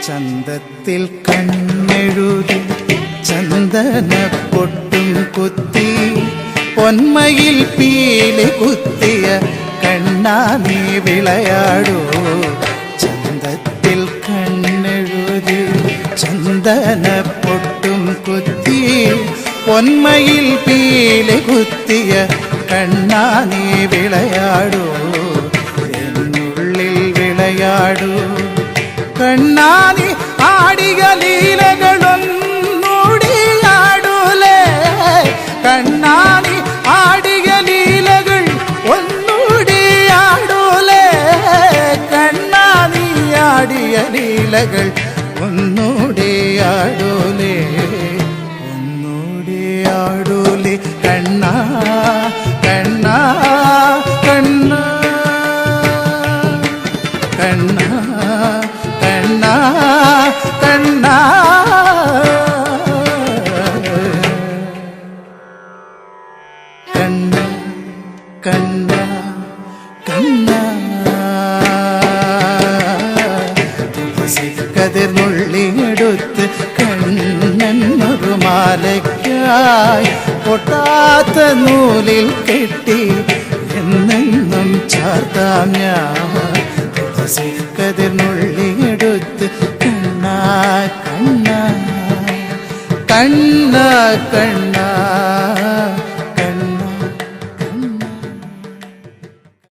ചന്തത്തിൽ കണ്ണെഴുതി ചന്ദന പൊട്ടും കുത്തി പൊന്മയിൽ പീലി കുത്തിയ കണ്ണാ നീ വിളയാടൂ. ചന്തത്തിൽ കണ്ണെഴുതി ചന്ദന പൊട്ടും കുത്തി പൊന്മയിൽ പീലി കുത്തിയ കണ്ണാ നീ വിളയാടൂ. എന്നുള്ളിൽ വിളയാടൂ കണ്ണാ നീ. ആടിയ ലീലകളൊന്നൂടിയാടൂലേ കണ്ണാ നീ. ആടിയ ലീലകൾ ഒന്നൂടിയാടൂലേ കണ്ണാ നീ. ആടിയ ലീലകൾ ഒന്നൂടിയാടൂലേ ഒന്നൂടിയാടൂലേ കണ്ണാ കണ്ണാ കണ്ണാ കണ്ണാ കണ്ണാ കണ്ണാ. കണ്ണാ കണ്ണാ കണ്ണാ. കതിർന്നുള്ളിയെടുത്ത് കണ്ണനൊരു മാലയ്ക്കായി പൊട്ടാത്ത നൂലിൽ കെട്ടി എന്നെന്നും ചാർത്താം ഞാൻ. കതിർന്നുള്ളിയെടുത്ത് കണ്ണാ കണ്ണാ കണ്ണാ കണ്ണാ.